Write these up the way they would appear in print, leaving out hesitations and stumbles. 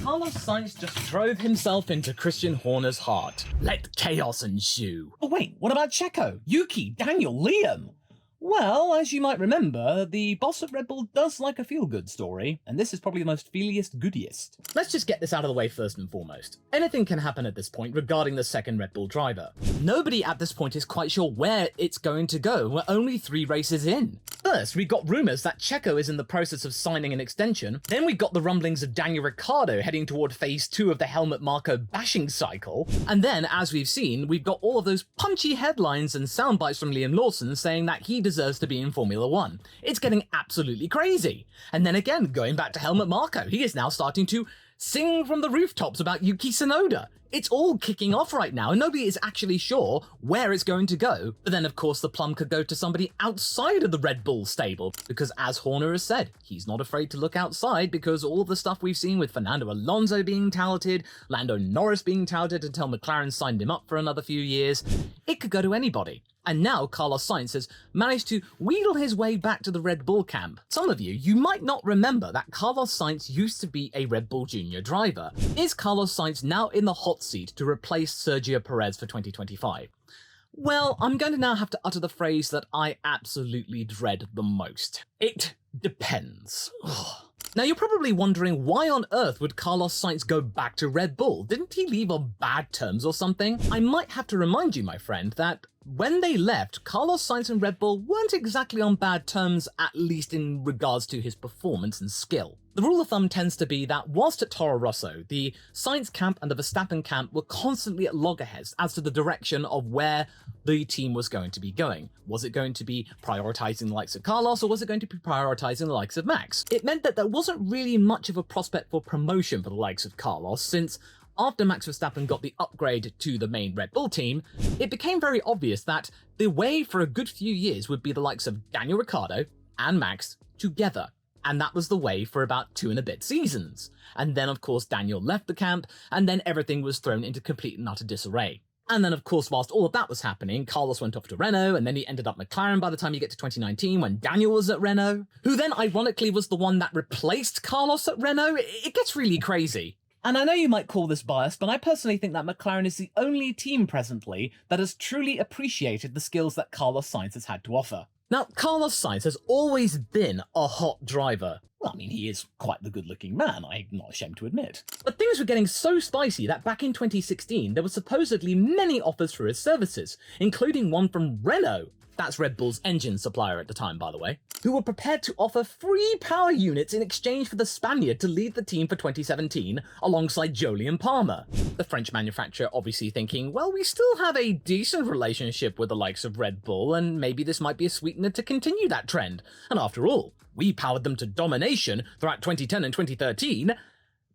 Carlos Sainz just drove himself into Christian Horner's heart. Let chaos ensue. Oh wait, what about Checo, Yuki, Daniel, Liam? Well, as you might remember, the boss of Red Bull does like a feel-good story, and this is probably the most feeliest goodiest. Let's just get this out of the way first and foremost. Anything can happen at this point regarding the second Red Bull driver. Nobody at this point is quite sure where it's going to go. We're only 3 races in. First, we got rumours that Checo is in the process of signing an extension. Then we got the rumblings of Daniel Ricciardo heading toward phase 2 of the Helmut Marko bashing cycle. And then, as we've seen, we've got all of those punchy headlines and sound bites from Liam Lawson saying that he deserves to be in Formula 1. It's getting absolutely crazy. And then again, going back to Helmut Marko, he is now starting to sing from the rooftops about Yuki Tsunoda. It's all kicking off right now, and nobody is actually sure where it's going to go. But then, of course, the plum could go to somebody outside of the Red Bull stable, because as Horner has said, he's not afraid to look outside, because all of the stuff we've seen with Fernando Alonso being touted, Lando Norris being touted until McLaren signed him up for another few years, it could go to anybody. And now Carlos Sainz has managed to wheedle his way back to the Red Bull camp. Some of you might not remember that Carlos Sainz used to be a Red Bull Junior driver. Is Carlos Sainz now in the hot seat to replace Sergio Perez for 2025? Well, I'm going to now have to utter the phrase that I absolutely dread the most. It depends. Now, you're probably wondering, why on earth would Carlos Sainz go back to Red Bull? Didn't he leave on bad terms or something? I might have to remind you, my friend, that when they left, Carlos Sainz and Red Bull weren't exactly on bad terms, at least in regards to his performance and skill. The rule of thumb tends to be that whilst at Toro Rosso, the Sainz camp and the Verstappen camp were constantly at loggerheads as to the direction of where the team was going to be going. Was it going to be prioritizing the likes of Carlos, or was it going to be prioritizing the likes of Max? It meant that there wasn't really much of a prospect for promotion for the likes of Carlos, since after Max Verstappen got the upgrade to the main Red Bull team, it became very obvious that the way for a good few years would be the likes of Daniel Ricciardo and Max together. And that was the way for about 2 and a bit seasons. And then, of course, Daniel left the camp, and then everything was thrown into complete and utter disarray. And then, of course, whilst all of that was happening, Carlos went off to Renault, and then he ended up McLaren by the time you get to 2019 when Daniel was at Renault, who then ironically was the one that replaced Carlos at Renault. It gets really crazy. And I know you might call this biased, but I personally think that McLaren is the only team presently that has truly appreciated the skills that Carlos Sainz has had to offer. Now, Carlos Sainz has always been a hot driver. Well, I mean, he is quite the good-looking man, I'm not ashamed to admit. But things were getting so spicy that back in 2016, there were supposedly many offers for his services, including one from Renault. That's Red Bull's engine supplier at the time, by the way, who were prepared to offer free power units in exchange for the Spaniard to lead the team for 2017 alongside Jolyon Palmer. The French manufacturer obviously thinking, well, we still have a decent relationship with the likes of Red Bull, and maybe this might be a sweetener to continue that trend. And after all, we powered them to domination throughout 2010 and 2013,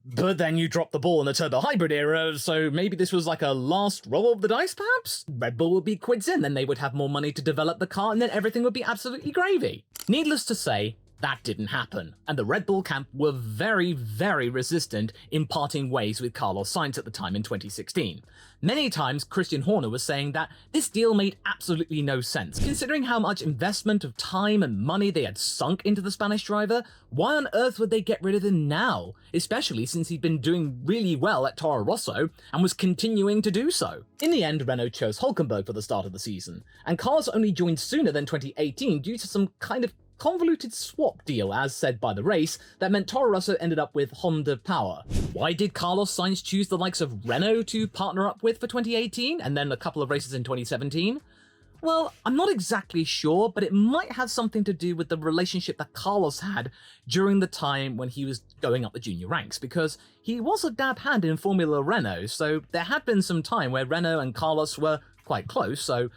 but then you dropped the ball in the turbo hybrid era, so maybe this was like a last roll of the dice, perhaps? Red Bull would be quids in, then they would have more money to develop the car, and then everything would be absolutely gravy. Needless to say, that didn't happen, and the Red Bull camp were very, very resistant in parting ways with Carlos Sainz at the time in 2016. Many times, Christian Horner was saying that this deal made absolutely no sense. Considering how much investment of time and money they had sunk into the Spanish driver, why on earth would they get rid of him now? Especially since he'd been doing really well at Toro Rosso and was continuing to do so. In the end, Renault chose Hülkenberg for the start of the season, and Carlos only joined sooner than 2018 due to some kind of convoluted swap deal, as said by the race, that meant Toro Rosso ended up with Honda Power. Why did Carlos Sainz choose the likes of Renault to partner up with for 2018, and then a couple of races in 2017? Well, I'm not exactly sure, but it might have something to do with the relationship that Carlos had during the time when he was going up the junior ranks, because he was a dab hand in Formula Renault, so there had been some time where Renault and Carlos were quite close, so,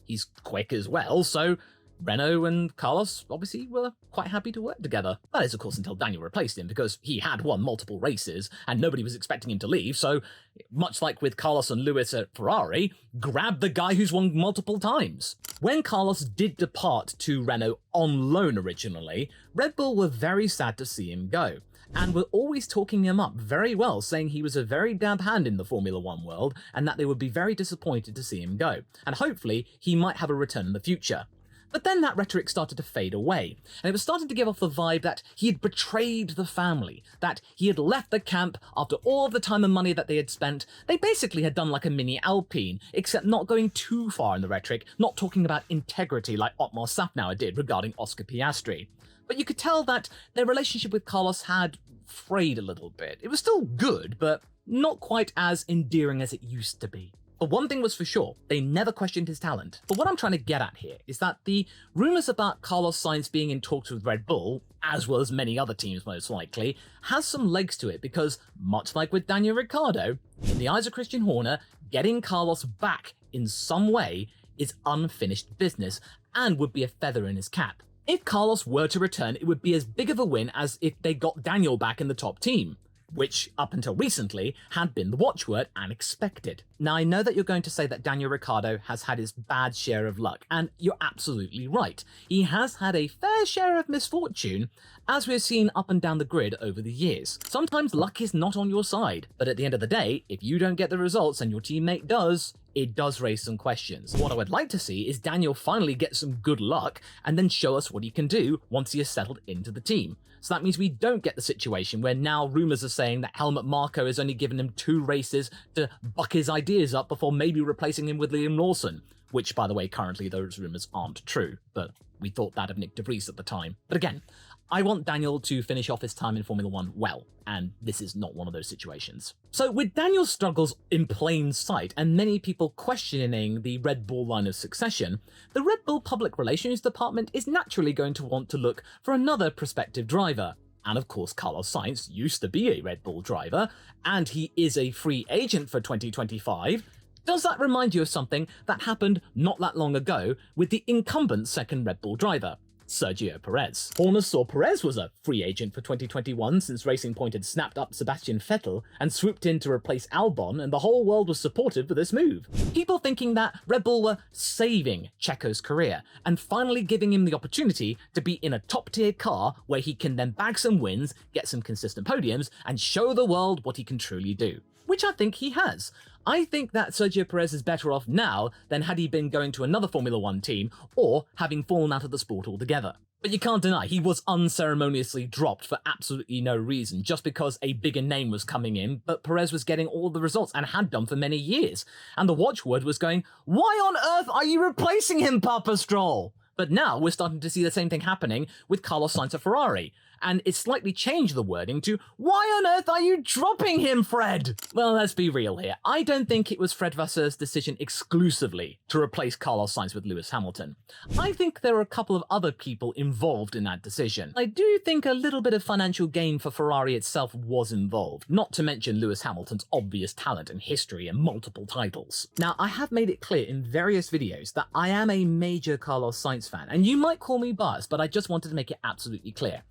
he's quick as well, so Renault and Carlos obviously were quite happy to work together. That is, of course, until Daniel replaced him, because he had won multiple races and nobody was expecting him to leave, so much like with Carlos and Lewis at Ferrari, grab the guy who's won multiple times. When Carlos did depart to Renault on loan originally, Red Bull were very sad to see him go, and were always talking him up very well, saying he was a very dab hand in the Formula 1 world and that they would be very disappointed to see him go, and hopefully he might have a return in the future. But then that rhetoric started to fade away, and it was starting to give off the vibe that he had betrayed the family, that he had left the camp after all of the time and money that they had spent. They basically had done like a mini Alpine, except not going too far in the rhetoric, not talking about integrity like Otmar Safnauer did regarding Oscar Piastri. But you could tell that their relationship with Carlos had frayed a little bit. It was still good, but not quite as endearing as it used to be. But one thing was for sure, they never questioned his talent. But what I'm trying to get at here is that the rumours about Carlos Sainz being in talks with Red Bull, as well as many other teams most likely, has some legs to it because, much like with Daniel Ricciardo, in the eyes of Christian Horner, getting Carlos back in some way is unfinished business and would be a feather in his cap. If Carlos were to return, it would be as big of a win as if they got Daniel back in the top team, which, up until recently, had been the watchword and expected. Now, I know that you're going to say that Daniel Ricciardo has had his bad share of luck, and you're absolutely right. He has had a fair share of misfortune, as we've seen up and down the grid over the years. Sometimes luck is not on your side, but at the end of the day, if you don't get the results and your teammate does, it does raise some questions. What I would like to see is Daniel finally get some good luck and then show us what he can do once he is settled into the team. So that means we don't get the situation where now rumours are saying that Helmut Marko has only given him 2 races to buck his ideas up before maybe replacing him with Liam Lawson, which, by the way, currently those rumours aren't true, but we thought that of Nick de Vries at the time. But again, I want Daniel to finish off his time in Formula 1 well, and this is not one of those situations. So with Daniel's struggles in plain sight and many people questioning the Red Bull line of succession, the Red Bull public relations department is naturally going to want to look for another prospective driver. And of course, Carlos Sainz used to be a Red Bull driver, and he is a free agent for 2025. Does that remind you of something that happened not that long ago with the incumbent second Red Bull driver, Sergio Perez? Horner saw Perez was a free agent for 2021 since Racing Point had snapped up Sebastian Vettel and swooped in to replace Albon, and the whole world was supportive for this move. People thinking that Red Bull were saving Checo's career and finally giving him the opportunity to be in a top-tier car where he can then bag some wins, get some consistent podiums, and show the world what he can truly do. Which I think he has. I think that Sergio Perez is better off now than had he been going to another Formula 1 team or having fallen out of the sport altogether. But you can't deny he was unceremoniously dropped for absolutely no reason, just because a bigger name was coming in, but Perez was getting all the results and had done for many years. And the watchword was going, "Why on earth are you replacing him, Papa Stroll?" But now we're starting to see the same thing happening with Carlos Sainz at Ferrari, and it's slightly changed the wording to, "Why on earth are you dropping him, Fred?" Well, let's be real here. I don't think it was Fred Vasseur's decision exclusively to replace Carlos Sainz with Lewis Hamilton. I think there are a couple of other people involved in that decision. I do think a little bit of financial gain for Ferrari itself was involved, not to mention Lewis Hamilton's obvious talent and history and multiple titles. Now, I have made it clear in various videos that I am a major Carlos Sainz fan, and you might call me biased, but I just wanted to make it absolutely clear.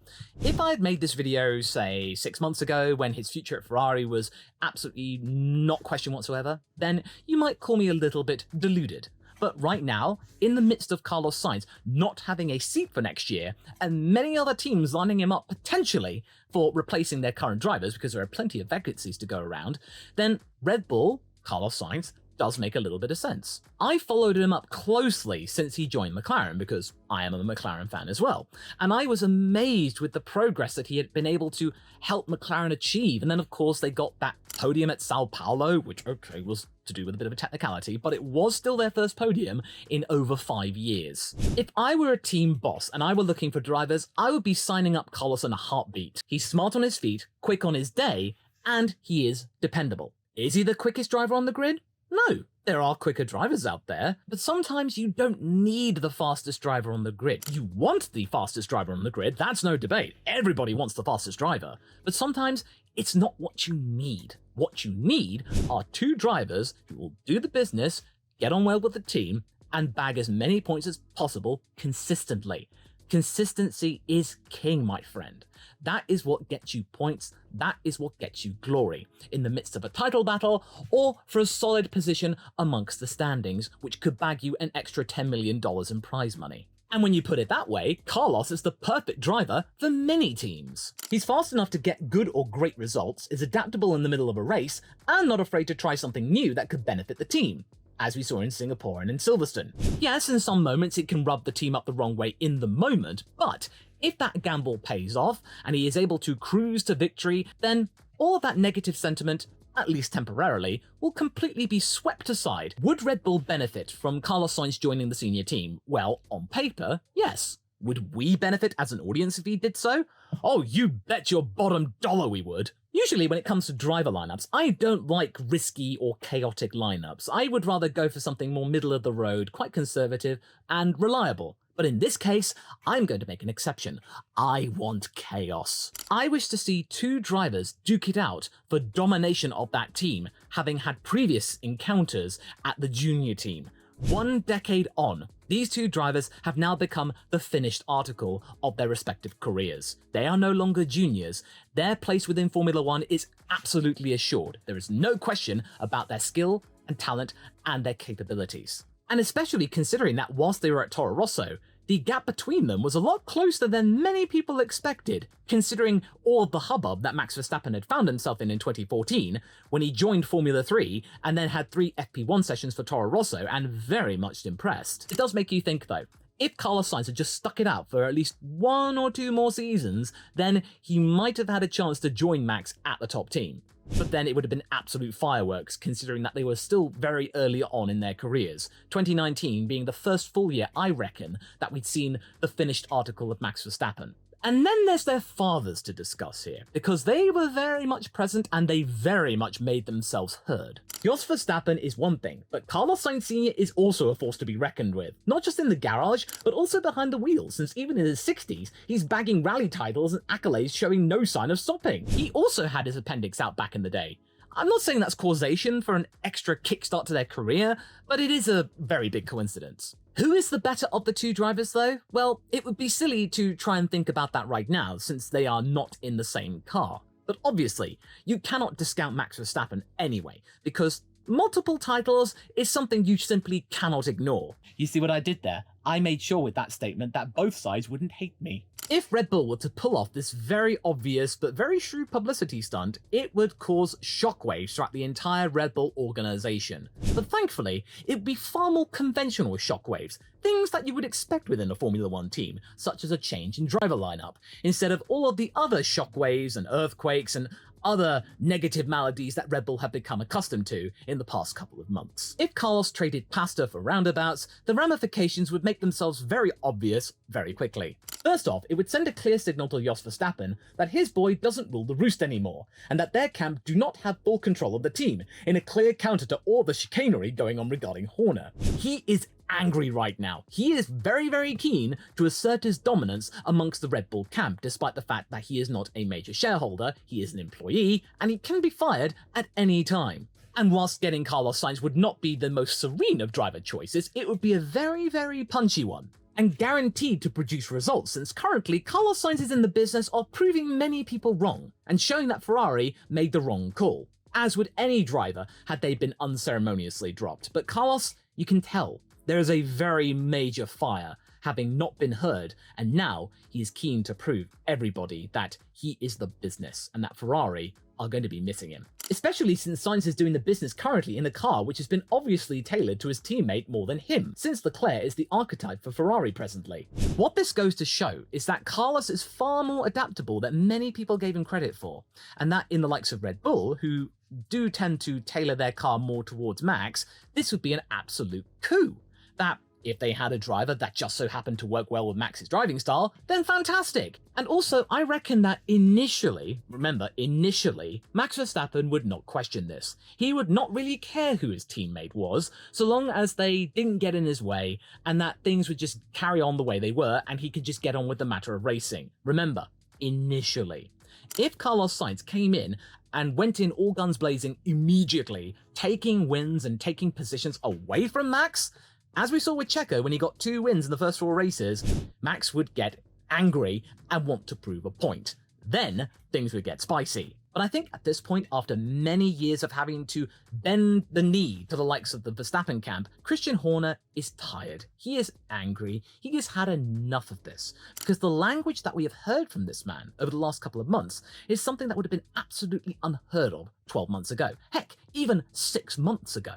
If I had made this video, say, 6 months ago, when his future at Ferrari was absolutely not questioned whatsoever, then you might call me a little bit deluded. But right now, in the midst of Carlos Sainz not having a seat for next year, and many other teams lining him up potentially for replacing their current drivers, because there are plenty of vacancies to go around, then Red Bull, Carlos Sainz, does make a little bit of sense. I followed him up closely since he joined McLaren, because I am a McLaren fan as well, and I was amazed with the progress that he had been able to help McLaren achieve. And then of course they got that podium at Sao Paulo, which okay was to do with a bit of a technicality, but it was still their first podium in over 5 years. If I were a team boss and I were looking for drivers, I would be signing up Carlos in a heartbeat. He's smart on his feet, quick on his day, and he is dependable. Is he the quickest driver on the grid? No, there are quicker drivers out there, but sometimes you don't need the fastest driver on the grid. You want the fastest driver on the grid, that's no debate. Everybody wants the fastest driver, but sometimes it's not what you need. What you need are 2 drivers who will do the business, get on well with the team, and bag as many points as possible consistently. Consistency is king, my friend. That is what gets you points, that is what gets you glory, in the midst of a title battle, or for a solid position amongst the standings, which could bag you an extra $10 million in prize money. And when you put it that way, Carlos is the perfect driver for many teams. He's fast enough to get good or great results, is adaptable in the middle of a race, and not afraid to try something new that could benefit the team. as we saw in Singapore and in Silverstone. Yes, in some moments it can rub the team up the wrong way in the moment, but if that gamble pays off and he is able to cruise to victory, then all of that negative sentiment, at least temporarily, will completely be swept aside. Would Red Bull benefit from Carlos Sainz joining the senior team? Well, on paper, yes. Would we benefit as an audience if he did so? Oh, you bet your bottom dollar we would. Usually when it comes to driver lineups, I don't like risky or chaotic lineups. I would rather go for something more middle of the road, quite conservative and reliable. But in this case, I'm going to make an exception. I want chaos. I wish to see two drivers duke it out for domination of that team, having had previous encounters at the junior team. 1 decade on, these two drivers have now become the finished article of their respective careers. They are no longer juniors. Their place within Formula One is absolutely assured. There is no question about their skill and talent and their capabilities. And especially considering that whilst they were at Toro Rosso, the gap between them was a lot closer than many people expected, considering all of the hubbub that Max Verstappen had found himself in 2014 when he joined Formula 3 and then had 3 FP1 sessions for Toro Rosso and very much impressed. It does make you think though, if Carlos Sainz had just stuck it out for at least 1 or 2 more seasons, then he might have had a chance to join Max at the top team. But then it would have been absolute fireworks, considering that they were still very early on in their careers, 2019 being the first full year, I reckon, that we'd seen the finished article of Max Verstappen. And then there's their fathers to discuss here, because they were very much present and they very much made themselves heard. Jos Verstappen is one thing, but Carlos Sainz Sr. is also a force to be reckoned with, not just in the garage, but also behind the wheel, since even in his 60s, he's bagging rally titles and accolades showing no sign of stopping. He also had his appendix out back in the day. I'm not saying that's causation for an extra kickstart to their career, but it is a very big coincidence. Who is the better of the two drivers though? Well, it would be silly to try and think about that right now, since they are not in the same car. But obviously, you cannot discount Max Verstappen anyway, because multiple titles is something you simply cannot ignore. You see what I did there? I made sure with that statement that both sides wouldn't hate me. If Red Bull were to pull off this very obvious but very shrewd publicity stunt, it would cause shockwaves throughout the entire Red Bull organization. But thankfully, it would be far more conventional shockwaves, things that you would expect within a Formula One team, such as a change in driver lineup, instead of all of the other shockwaves and earthquakes and other negative maladies that Red Bull have become accustomed to in the past couple of months. If Carlos traded pasta for roundabouts, the ramifications would make themselves very obvious very quickly. First off, it would send a clear signal to Jos Verstappen that his boy doesn't rule the roost anymore, and that their camp do not have full control of the team, in a clear counter to all the chicanery going on regarding Horner. He is angry right now. He is very, very keen to assert his dominance amongst the Red Bull camp, despite the fact that he is not a major shareholder, he is an employee, and he can be fired at any time. And whilst getting Carlos Sainz would not be the most serene of driver choices, it would be a very, very punchy one, and guaranteed to produce results, since currently Carlos Sainz is in the business of proving many people wrong, and showing that Ferrari made the wrong call, as would any driver had they been unceremoniously dropped. But Carlos, you can tell, there is a very major fire having not been heard, and now he is keen to prove everybody that he is the business, and that Ferrari are going to be missing him. Especially since Sainz is doing the business currently in a car which has been obviously tailored to his teammate more than him, since Leclerc is the archetype for Ferrari presently. What this goes to show is that Carlos is far more adaptable than many people gave him credit for, and that in the likes of Red Bull, who do tend to tailor their car more towards Max, this would be an absolute coup. That if they had a driver that just so happened to work well with Max's driving style, then fantastic. And also, I reckon that initially, remember, initially, Max Verstappen would not question this. He would not really care who his teammate was, so long as they didn't get in his way, and that things would just carry on the way they were, and he could just get on with the matter of racing. Remember, initially. If Carlos Sainz came in and went in all guns blazing immediately, taking wins and taking positions away from Max, as we saw with Checo when he got 2 wins in the first 4 races, Max would get angry and want to prove a point. Then things would get spicy. But I think at this point, after many years of having to bend the knee to the likes of the Verstappen camp, Christian Horner is tired. He is angry. He has had enough of this. Because the language that we have heard from this man over the last couple of months is something that would have been absolutely unheard of 12 months ago. Heck, even 6 months ago.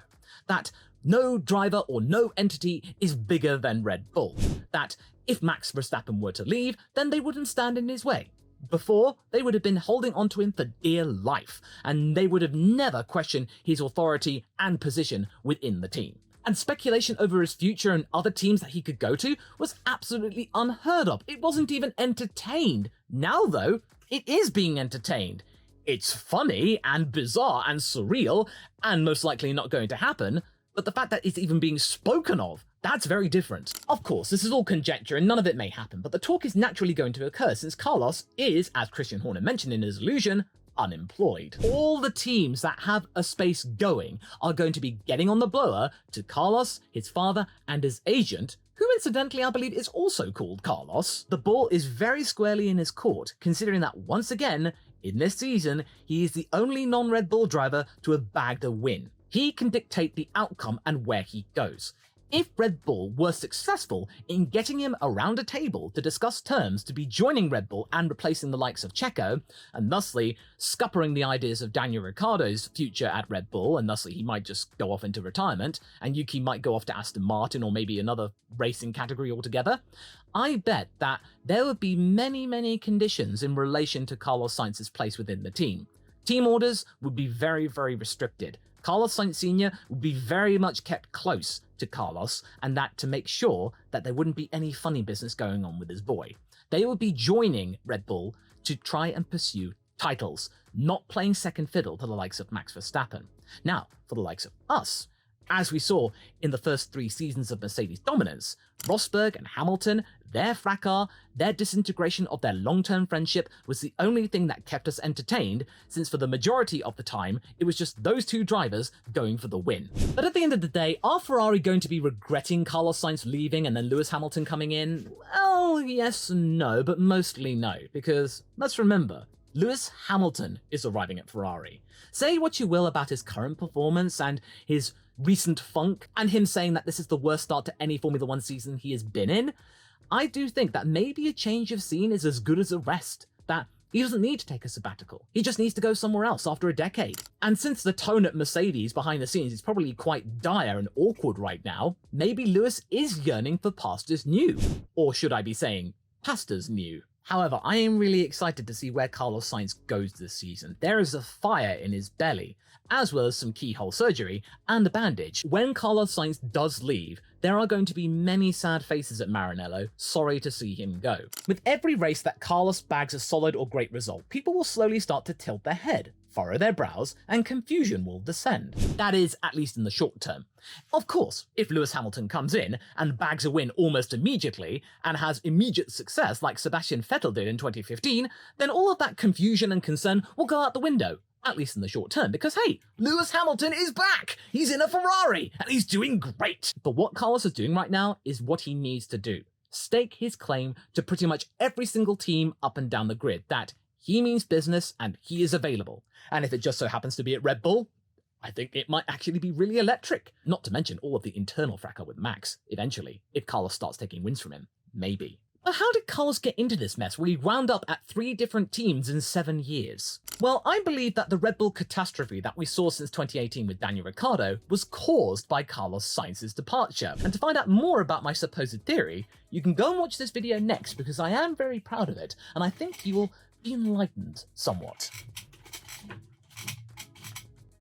That No driver or no entity is bigger than Red Bull. That if Max Verstappen were to leave, then they wouldn't stand in his way. Before, they would have been holding onto him for dear life, and they would have never questioned his authority and position within the team. And speculation over his future and other teams that he could go to was absolutely unheard of. It wasn't even entertained. Now, though, it is being entertained. It's funny and bizarre and surreal, and most likely not going to happen, but the fact that it's even being spoken of, that's very different. Of course, this is all conjecture and none of it may happen, but the talk is naturally going to occur since Carlos is, as Christian Horner mentioned in his allusion, unemployed. All the teams that have a space going are going to be getting on the blower to Carlos, his father, and his agent, who incidentally I believe is also called Carlos. The ball is very squarely in his court, considering that once again, in this season, he is the only non-Red Bull driver to have bagged a win. He can dictate the outcome and where he goes. If Red Bull were successful in getting him around a table to discuss terms to be joining Red Bull and replacing the likes of Checo, and thusly scuppering the ideas of Daniel Ricciardo's future at Red Bull, and thusly he might just go off into retirement, and Yuki might go off to Aston Martin or maybe another racing category altogether, I bet that there would be many conditions in relation to Carlos Sainz's place within the team. Team orders would be very restricted. Carlos Sainz Sr. would be very much kept close to Carlos, and that to make sure that there wouldn't be any funny business going on with his boy. They would be joining Red Bull to try and pursue titles, not playing second fiddle to the likes of Max Verstappen. Now, for the likes of us, as we saw in the first 3 seasons of Mercedes' dominance, Rosberg and Hamilton, their fracas, their disintegration of their long-term friendship was the only thing that kept us entertained, since for the majority of the time, it was just those 2 drivers going for the win. But at the end of the day, are Ferrari going to be regretting Carlos Sainz leaving and then Lewis Hamilton coming in? Well, yes and no, but mostly no, because let's remember, Lewis Hamilton is arriving at Ferrari. Say what you will about his current performance and his recent funk, and him saying that this is the worst start to any Formula 1 season he has been in, I do think that maybe a change of scene is as good as a rest, that he doesn't need to take a sabbatical. He just needs to go somewhere else after a decade. And since the tone at Mercedes behind the scenes is probably quite dire and awkward right now, maybe Lewis is yearning for pastures new. Or should I be saying, pastures new? However, I am really excited to see where Carlos Sainz goes this season. There is a fire in his belly, as well as some keyhole surgery and a bandage. When Carlos Sainz does leave, there are going to be many sad faces at Maranello, sorry to see him go. With every race that Carlos bags a solid or great result, people will slowly start to tilt their head, furrow their brows, and confusion will descend. That is, at least in the short term. Of course, if Lewis Hamilton comes in and bags a win almost immediately, and has immediate success like Sebastian Vettel did in 2015, then all of that confusion and concern will go out the window. At least in the short term, because hey, Lewis Hamilton is back! He's in a Ferrari, and he's doing great! But what Carlos is doing right now is what he needs to do. Stake his claim to pretty much every single team up and down the grid, that he means business and he is available. And if it just so happens to be at Red Bull, I think it might actually be really electric. Not to mention all of the internal fracas with Max, eventually, if Carlos starts taking wins from him. Maybe. But how did Carlos get into this mess where he wound up at 3 different teams in 7 years? Well, I believe that the Red Bull catastrophe that we saw since 2018 with Daniel Ricciardo was caused by Carlos Sainz's departure. And to find out more about my supposed theory, you can go and watch this video next because I am very proud of it, and I think you will be enlightened somewhat.